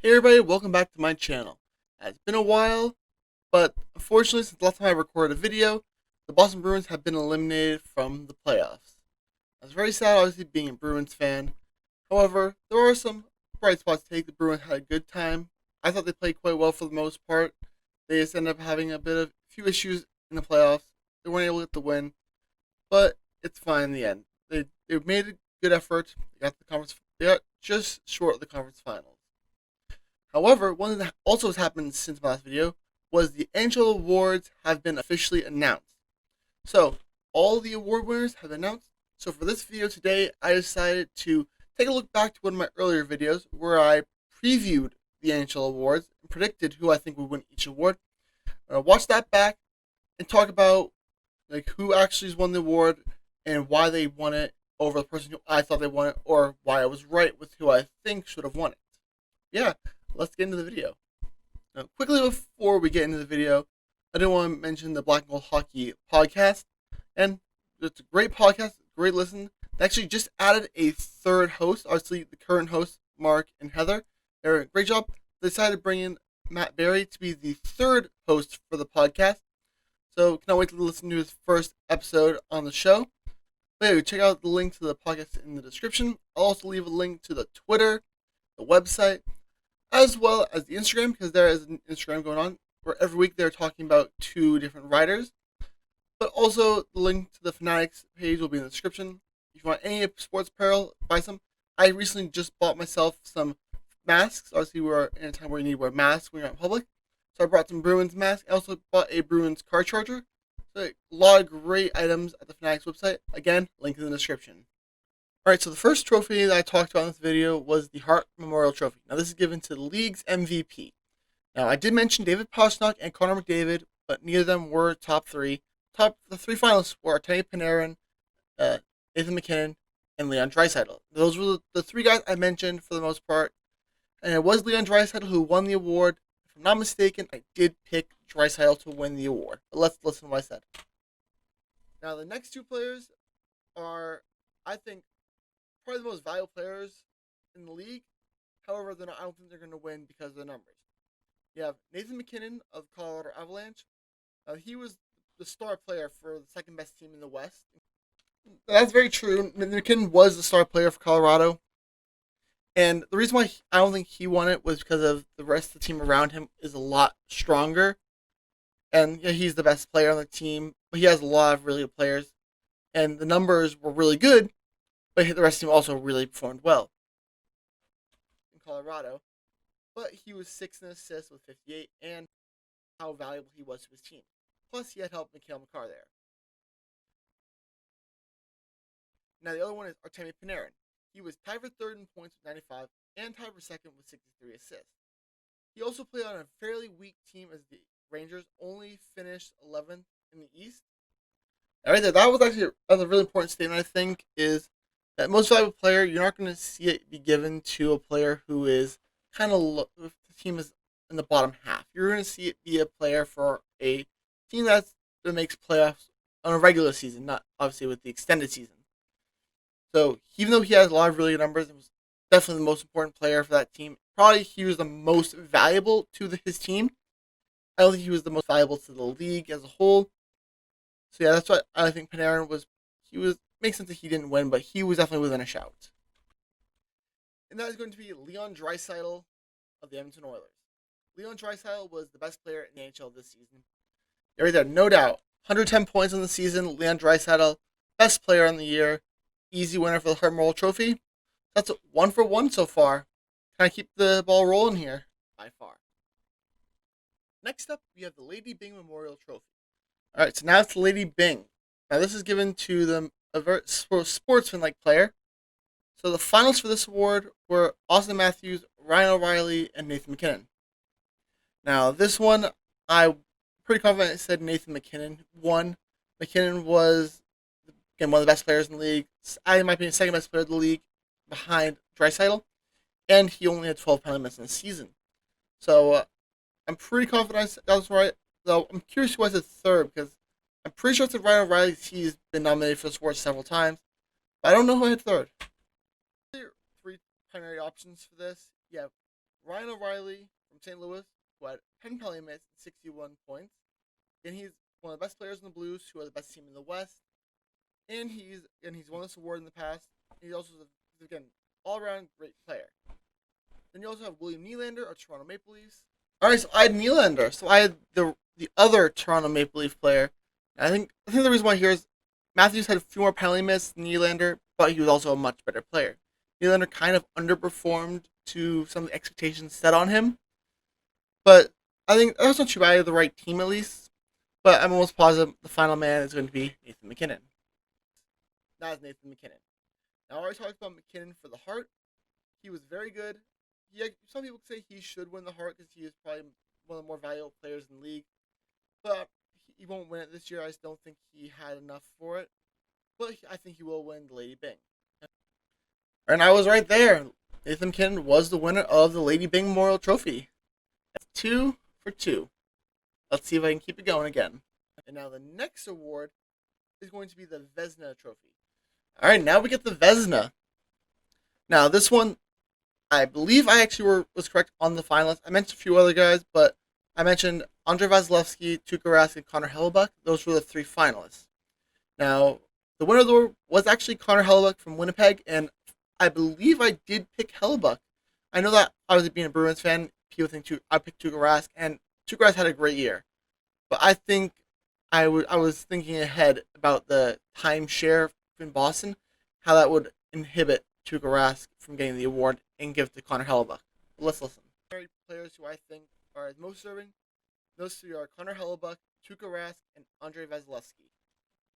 Hey everybody, welcome back to my channel. It's been a while, but unfortunately since the last time I recorded a video, the Boston Bruins have been eliminated from the playoffs. I was very sad obviously being a Bruins fan. However, there are some bright spots to take. The Bruins had a good time. I thought they played quite well for the most part. They just ended up having a few issues in the playoffs. They weren't able to get the win, but it's fine in the end. They made a good effort. They got just short of the conference finals. However, one thing that also has happened since my last video was the NHL awards have been officially announced. So, all the award winners have been announced. So, for this video today, I decided to take a look back to one of my earlier videos where I previewed the NHL awards and predicted who I think would win each award. Watch that back and talk about who actually won the award and why they won it over the person who I thought they won it, or why I was right with who I think should have won it. Yeah, let's get into the video. Now, quickly before we get into the video, I do want to mention the Black and Gold Hockey podcast. And it's a great podcast, great listen. They actually just added a third host. Obviously, the current hosts, Mark and Heather, they're a great job. They decided to bring in Matt Berry to be the third host for the podcast. So, cannot wait to listen to his first episode on the show. But yeah, check out the link to the podcast in the description. I'll also leave a link to the Twitter, the website, as well as the Instagram, because there is an Instagram going on where every week they're talking about two different writers. But also, the link to the Fanatics page will be in the description. If you want any sports apparel, buy some. I recently just bought myself some masks. Obviously, we're in a time where you need to wear masks when you're out in public. So I brought some Bruins masks. I also bought a Bruins car charger. So a lot of great items at the Fanatics website. Again, link in the description. Alright, so the first trophy that I talked about in this video was the Hart Memorial Trophy. Now, this is given to the league's MVP. Now, I did mention David Pastrnak and Connor McDavid, but neither of them were top three. The three finalists were Tammy Paneran, Nathan McKinnon, and Leon Dreisseil. Those were the three guys I mentioned for the most part. And it was Leon Dreisseil who won the award. If I'm not mistaken, I did pick Dreisseil to win the award. But let's listen to what I said. Now, the next two players are, I think, probably the most valuable players in the league. However, I don't think they're going to win because of the numbers. You have Nathan McKinnon of the Colorado Avalanche. He was the star player for the second best team in the West. That's very true. McKinnon was the star player for Colorado. And the reason why I don't think he won it was because of the rest of the team around him is a lot stronger. And yeah, he's the best player on the team, but he has a lot of really good players. And the numbers were really good, but the rest of the team also really performed well in Colorado. But he was 6 in assists with 58, and how valuable he was to his team. Plus, he had helped Mikhail Makar there. Now, the other one is Tammy Paneran. He was tied for third in points with 95, and tied for second with 63 assists. He also played on a fairly weak team as the Rangers, only finished 11th in the East. Now, right there, that was a really important statement, I think, is that most valuable player, you're not going to see it be given to a player who is kind of, if the team is in the bottom half. You're going to see it be a player for a team that makes playoffs on a regular season, not obviously with the extended season. So even though he has a lot of really good numbers, it was definitely the most important player for that team. Probably he was the most valuable to his team. I don't think he was the most valuable to the league as a whole. So yeah, that's why I think Panarin was. Makes sense that he didn't win, but he was definitely within a shout. And that is going to be Leon Dreisseil of the Edmonton Oilers. Leon Dreisseil was the best player in the NHL this season. Right there, no doubt. 110 points in the season. Leon Draisaitl, best player in the year. Easy winner for the Hart Memorial Trophy. That's 1 for 1 so far. Kind of keep the ball rolling here, by far. Next up, we have the Lady Byng Memorial Trophy. All right, so now it's the Lady Byng. Now this is given to a very sportsman-like player. So the finalists for this award were Austin Matthews, Ryan O'Reilly, and Nathan McKinnon. Now this one, I'm pretty confident I said Nathan McKinnon won. McKinnon was, again, one of the best players in the league. I might be the second best player in the league behind Dreisseil, and he only had 12 penalty minutes in the season. So I'm pretty confident that was right. Though I'm curious who I said third, because I'm pretty sure it's Ryan O'Reilly. He's been nominated for this award several times, but I don't know who I had third. There are three primary options for this. You have Ryan O'Reilly from St. Louis, who had 10 penalty minutes and 61 points. And he's one of the best players in the Blues, who are the best team in the West. And he's won this award in the past. He's also, again, all-around great player. Then you also have William Nylander of Toronto Maple Leafs. All right, so I had Nylander. So I had the other Toronto Maple Leaf player. I think the reason why here is Matthews had a few more penalty minutes than Nylander, but he was also a much better player. Nylander kind of underperformed to some of the expectations set on him, but I think that's not too bad. The right team at least. But I'm almost positive the final man is going to be Nathan McKinnon. That is Nathan McKinnon. Now I already talked about McKinnon for the Hart. He was very good. Some people say he should win the Hart because he is probably one of the more valuable players in the league. But he won't win it this year. I just don't think he had enough for it. But I think he will win the Lady Byng. And I was right there. Nathan McKinnon was the winner of the Lady Byng Memorial Trophy. That's 2 for 2. Let's see if I can keep it going again. And now the next award is going to be the Vesna Trophy. All right, now we get the Vesna. Now this one, I believe I actually was correct on the finalists. I mentioned a few other guys, but I mentioned Andrei Vasilevsky, Tuukka Rask, and Connor Hellebuyck. Those were the 3 finalists. Now, the winner of the award was actually Connor Hellebuyck from Winnipeg, and I believe I did pick Hellebuyck. I know that obviously being a Bruins fan, people think I picked Tuukka Rask, and Tuukka Rask had a great year. But I think I was thinking ahead about the timeshare in Boston, how that would inhibit Tuukka Rask from getting the award and give it to Connor Hellebuyck. Let's listen. Players who I think are most serving, those 3 are Connor Hellebuyck, Tuukka Rask, and Andrei Vasilevsky.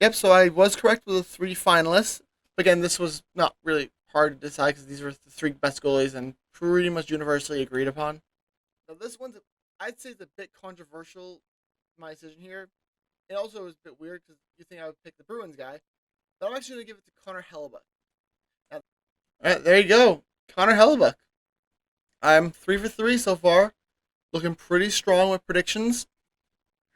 Yep, so I was correct with the 3 finalists. But again, this was not really hard to decide because these were the 3 best goalies and pretty much universally agreed upon. Now this one's, I'd say, it's a bit controversial, my decision here. It also is a bit weird because you think I would pick the Bruins guy. But I'm actually going to give it to Connor Hellebuyck. Now, all right, there you go. Connor Hellebuyck. I'm 3 for 3 so far. Looking pretty strong with predictions.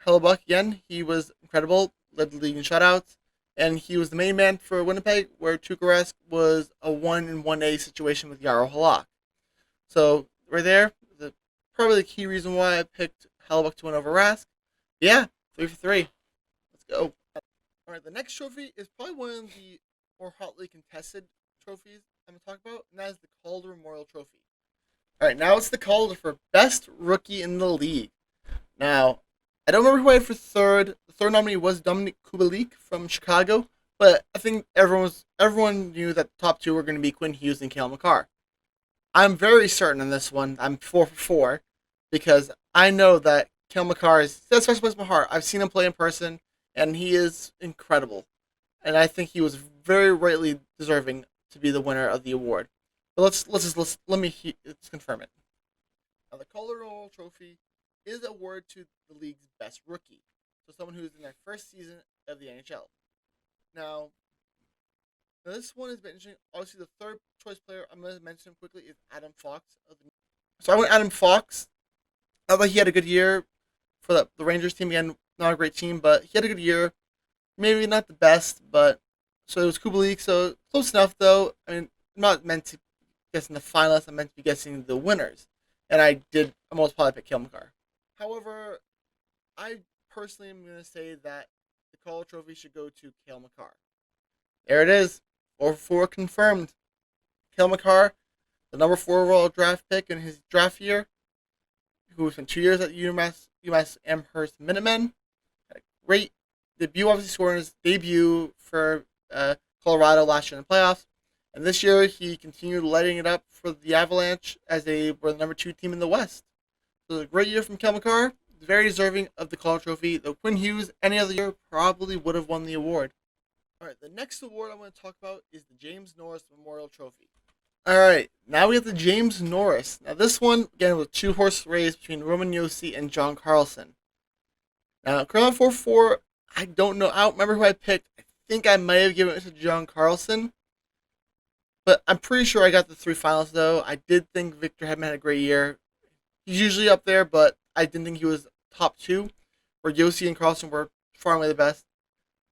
Hellebuyck, again, he was incredible. Led the league in shutouts. And he was the main man for Winnipeg, where Tuukka Rask was a 1-in-1A situation with Jaro Halak. So, right there, probably the key reason why I picked Hellebuyck to win over Rask. Yeah, 3 for 3. Let's go. All right, the next trophy is probably one of the more hotly contested trophies I'm going to talk about, and that is the Calder Memorial Trophy. All right, now it's the Calder for Best Rookie in the League. Now, I don't remember who I had for third. The third nominee was Dominik Kubalik from Chicago, but I think everyone knew that the top 2 were going to be Quinn Hughes and Cale Makar. I'm very certain in this one. I'm 4 for 4 because I know that Cale Makar is a special place in my heart. I've seen him play in person, and he is incredible. And I think he was very rightly deserving to be the winner of the award. But let me confirm it. Now, the Calder Memorial Trophy is awarded to the league's best rookie, so someone who is in their first season of the NHL. Now this one has been interesting. Obviously, the third choice player I'm going to mention quickly is Adam Fox. So I went Adam Fox. I thought he had a good year for the Rangers team. Again, not a great team, but he had a good year. Maybe not the best, but so it was Kubalik. So close enough, though. I mean, I'm not meant to guess in the finalists. I'm meant to be guessing the winners, and I did. I'm almost probably pick Cale Makar. However, I personally am going to say that the Calder Trophy should go to Cale Makar. There it is. 4 for 4 confirmed. Cale Makar, the number 4 overall draft pick in his draft year, who spent 2 years at UMass Amherst Minutemen. Had a great debut, obviously scoring his debut for Colorado last year in the playoffs. And this year, he continued lighting it up for the Avalanche as they were the number 2 team in the West. So a great year from Cale Makar. Very deserving of the Calder Trophy. Though Quinn Hughes, any other year, probably would have won the award. All right, the next award I want to talk about is the James Norris Memorial Trophy. All right, now we have the James Norris. Now this one, again, was a 2-horse race between Roman Josi and John Carlson. Now, currently 4-4, I don't know. I don't remember who I picked. I think I might have given it to John Carlson. But I'm pretty sure I got the 3 finalists, though. I did think Victor Hedman had a great year. He's usually up there, but I didn't think he was top 2, where Josi and Carlson were far and away the best.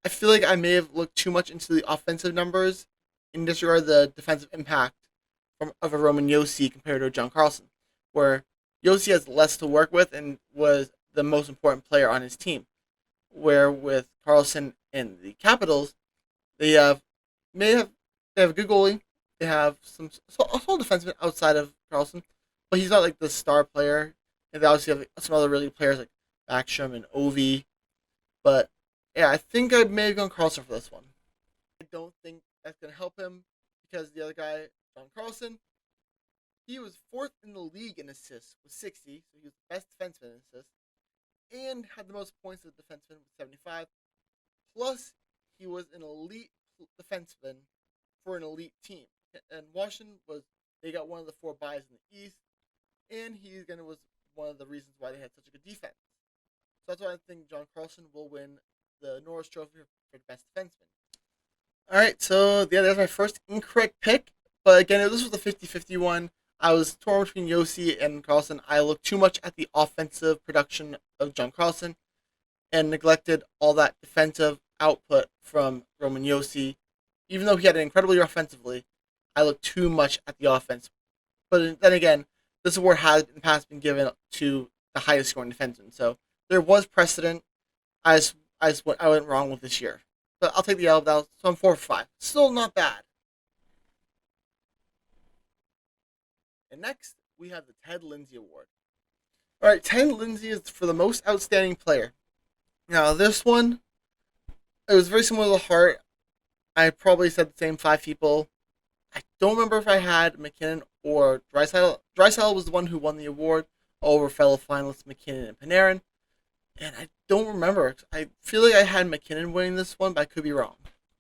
I feel like I may have looked too much into the offensive numbers and disregard the defensive impact of a Roman Josi compared to a John Carlson. where Yossi has less to work with and was the most important player on his team. Where with Carlson and the Capitals, they have may have they have a good goalie. They have a small defenseman outside of Carlson, but he's not like the star player. And they obviously have some other really good players like Backstrom and Ovi. But yeah, I think I may have gone Carlson for this one. I don't think that's gonna help him because the other guy, John Carlson, he was fourth in the league in assists with 60, so he was the best defenseman in assists, and had the most points as a defenseman with 75. Plus, he was an elite defenseman for an elite team. And Washington they got one of the four buys in the East, and was one of the reasons why they had such a good defense. So that's why I think John Carlson will win the Norris Trophy for the best defenseman. All right, so yeah, that's my first incorrect pick. But again, this was the 50-50 one. I was torn between Yossi and Carlson. I looked too much at the offensive production of John Carlson and neglected all that defensive output from Roman Yossi. Even though he had an incredible year offensively, I looked too much at the offense. But then again, this award has in the past been given to the highest scoring defenseman. So there was precedent. I went wrong with this year. But I'll take the L. So I'm 4 for 5. Still not bad. And next, we have the Ted Lindsay Award. All right, Ted Lindsay is for the most outstanding player. Now, this one, it was very similar to the Hart. I probably said the same 5 people. I don't remember if I had Mckinnon or Dreisseil. Dreisseil was the one who won the award over fellow finalists Mckinnon and Paneran. And I don't remember. I feel like I had Mckinnon winning this one, but I could be wrong.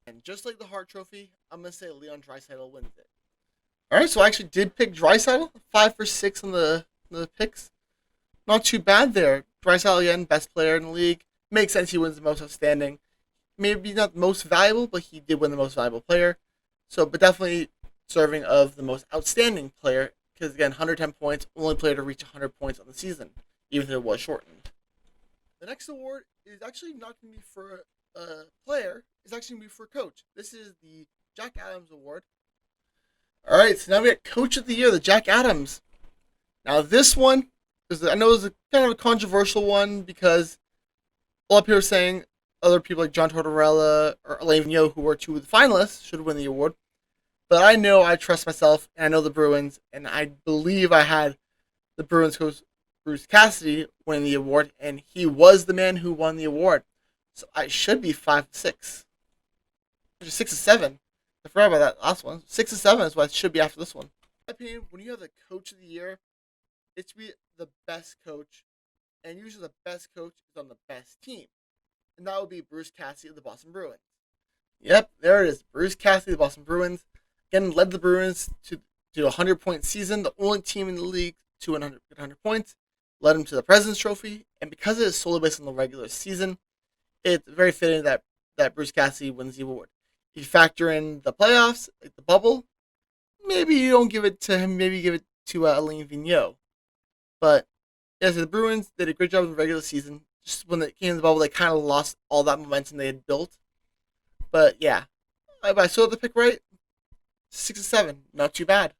And just like the Hart Trophy, I'm going to say Leon Draisaitl wins it. All right, so I actually did pick Dreisseil, 5 for 6 on the picks. Not too bad there. Dreisseil again, best player in the league. Makes sense he wins the most outstanding. Maybe not the most valuable, but he did win the most valuable player. So, but definitely serving of the most outstanding player because again, 110 points, only player to reach 100 points on the season, even if it was shortened. The next award is actually not going to be for a player. It's actually going to be for a coach. This is the Jack Adams Award. All right, so now we got Coach of the Year, the Jack Adams. Now this one I know it's a kind of a controversial one because a lot of people are saying other people like John Tortorella or Alain Vigneault, who were 2 of the finalists, should win the award. But I know I trust myself, and I know the Bruins, and I believe I had the Bruins coach Bruce Cassidy winning the award, and he was the man who won the award. So I should be 5-6. 6-7. I forgot about that last one. 6-7 is what it should be after this one. In my opinion, when you have the Coach of the Year, it should be the best coach, and usually the best coach is on the best team. And that would be Bruce Cassidy of the Boston Bruins. Yep, there it is. Bruce Cassidy of the Boston Bruins. Again, led the Bruins to a 100-point season, the only team in the league to 100 points. Led them to the President's Trophy, and because it is solely based on the regular season, it's very fitting that Bruce Cassidy wins the award. If you factor in the playoffs, like the bubble, maybe you don't give it to him, maybe give it to Alain Vigneault. But yeah, so the Bruins did a great job in the regular season. Just when they came to the bubble, they kind of lost all that momentum they had built. But yeah, if I saw the pick right, 6-7, not too bad.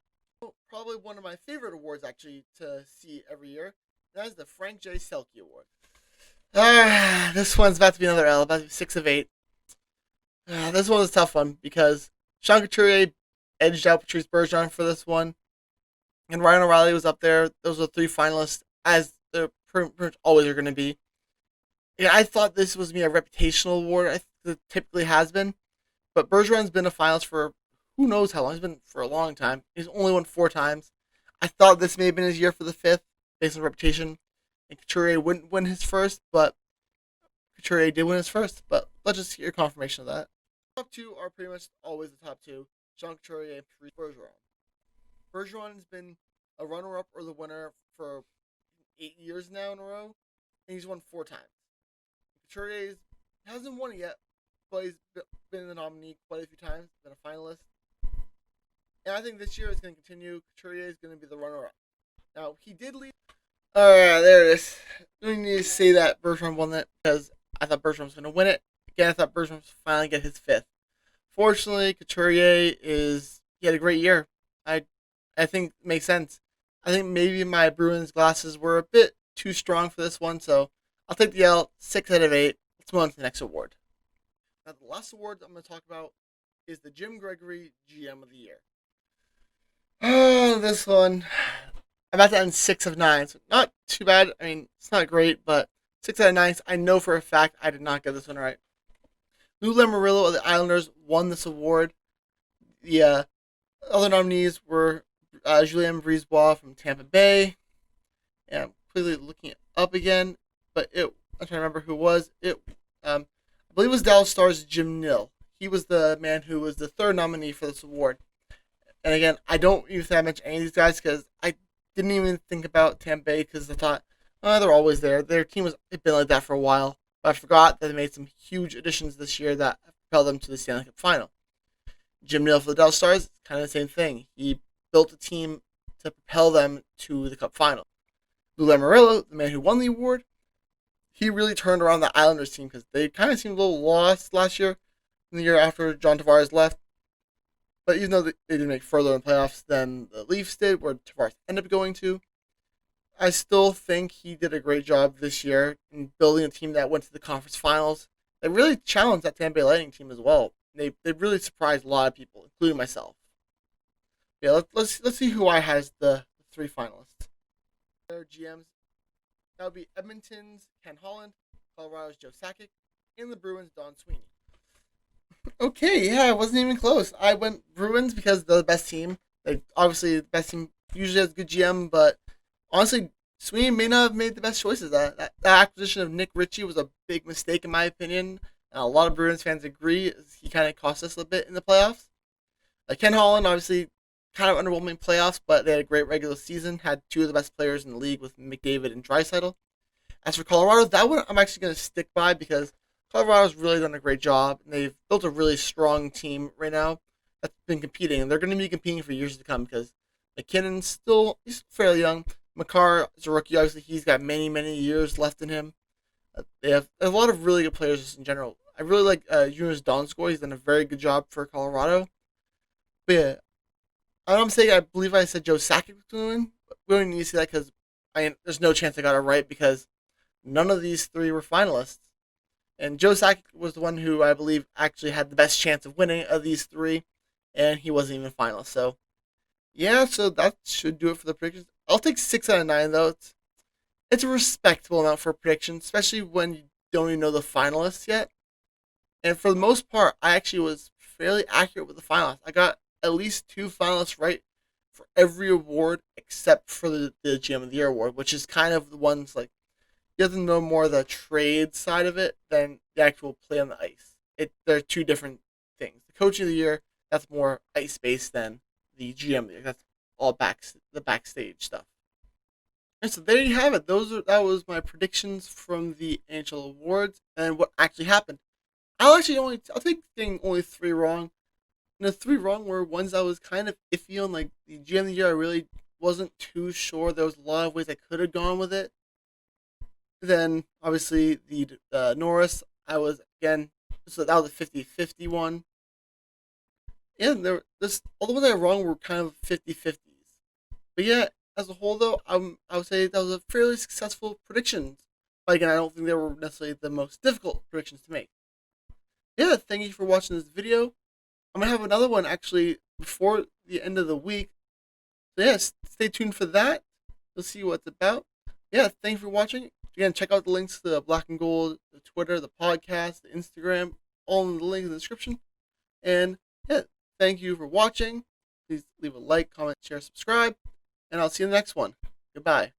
Probably one of my favorite awards actually to see every year. That is the Frank J. Selke Award. This one's about to be another L, about to be 6 of 8. This one was a tough one because Sean Couturier edged out Patrice Bergeron for this one. And Ryan O'Reilly was up there. Those are 3 finalists, as they pretty much always are going to be. Yeah, I thought this was me a reputational award. I think it typically has been. But Bergeron's been a finalist for who knows how long. He's been for a long time. He's only won 4 times. I thought this may have been his year for the 5th, based on reputation. And Couturier wouldn't win his first, but Couturier did win his first. But let's just get your confirmation of that. The top 2 are pretty much always the top 2. Sean Couturier and Patrice Bergeron. Bergeron has been a runner-up or the winner for 8 years now in a row, and he's won 4 times. Couturier hasn't won it yet, but he's been the nominee quite a few times, been a finalist. And I think this year it's going to continue. Couturier is going to be the runner-up. Now, he did lead. Alright, there it is. I don't need to say that Bergeron won that because I thought Bergeron was going to win it. Again, I thought Bergeron was finally get his 5th. Fortunately, Couturier he had a great year. I think it makes sense. I think maybe my Bruins glasses were a bit too strong for this one, so I'll take the L 6 out of 8. Let's move on to the next award. Now, the last award I'm going to talk about is the Gregory Gm of the Year. Oh, this one. I'm about to end 6 of 9, so not too bad. I mean, it's not great, but 6 out of 9. I know for a fact I did not get this one right. Lou Lamoriello of the Islanders won this award. The other nominees were Julien Brisebois from Tampa Bay. And I'm quickly looking it up again, but I'm trying to remember who it was. I believe it was Dallas Stars' Jim Nill. He was the man who was the third nominee for this award. And again, I don't even think I mentioned any of these guys because I didn't even think about Tampa Bay because I thought, oh, they're always there. Their team has been like that for a while. But I forgot that they made some huge additions this year that propelled them to the Stanley Cup final. Jim Nill for the Dallas Stars, kind of the same thing. He built a team to propel them to the Cup final. Lou Lamoriello, the man who won the award, he really turned around the Islanders team because they kind of seemed a little lost last year, the year after John Tavares left. But even though they didn't make further in the playoffs than the Leafs did, where Tavares ended up going to, I still think he did a great job this year in building a team that went to the conference finals. They really challenged that Tampa Bay Lightning team as well. They really surprised a lot of people, including myself. Yeah, let's see who I has the 3 finalists. Their GMs, that would be Edmonton's Ken Holland, Colorado's Joe Sakic, and the Bruins' Don Sweeney. Okay, yeah, I wasn't even close. I went Bruins because they're the best team. Obviously, the best team usually has a good GM, but honestly, Sweeney may not have made the best choices. That acquisition of Nick Ritchie was a big mistake in my opinion. And a lot of Bruins fans agree. He kind of cost us a bit in the playoffs. Ken Holland, obviously, kind of underwhelming playoffs, but they had a great regular season. Had 2 of the best players in the league with McDavid and Dreisseil. As for Colorado, that one I'm actually going to stick by because Colorado's really done a great job. And they've built a really strong team right now that's been competing. And they're going to be competing for years to come because McKinnon's he's fairly young. Makar is a rookie. Obviously, he's got many, many years left in him. They have a lot of really good players just in general. I really like Jonas Donskoy. He's done a very good job for Colorado. But yeah, I'm saying I believe I said Joe Sakic was going to win. But we don't need to see that because there's no chance I got it right because none of these 3 were finalists. And Joe Sakic was the one who I believe actually had the best chance of winning of these 3, and he wasn't even finalist. So, yeah, so that should do it for the predictions. I'll take 6 out of 9, though. It's a respectable amount for a prediction, especially when you don't even know the finalists yet. And for the most part, I actually was fairly accurate with the finalists. I got at least 2 finalists right for every award except for the GM of the Year award, which is kind of the ones like you have to know more of the trade side of it than the actual play on the ice. They're 2 different things. The Coach of the Year, that's more ice based than the GM of the Year. That's all the backstage stuff. And so there you have it. That was my predictions from the NHL awards and what actually happened. I'll take getting only 3 wrong. And the 3 wrong were ones I was kind of iffy on, like the GM of the Year. I really wasn't too sure. There was a lot of ways I could have gone with it. Then obviously the Norris, I was again. So that was a 50-50 one. And all the ones I were wrong were kind of 50-50s. But yeah, as a whole though, I would say that was a fairly successful predictions. But again, I don't think they were necessarily the most difficult predictions to make. Yeah, thank you for watching this video. I'm gonna have another one actually before the end of the week. So yes, stay tuned for that. You'll see what it's about. Yeah, thank you for watching. Again, check out the links to the Black and Gold, the Twitter, the podcast, the Instagram, all in the link in the description. And yeah, thank you for watching. Please leave a like, comment, share, subscribe, and I'll see you in the next one. Goodbye.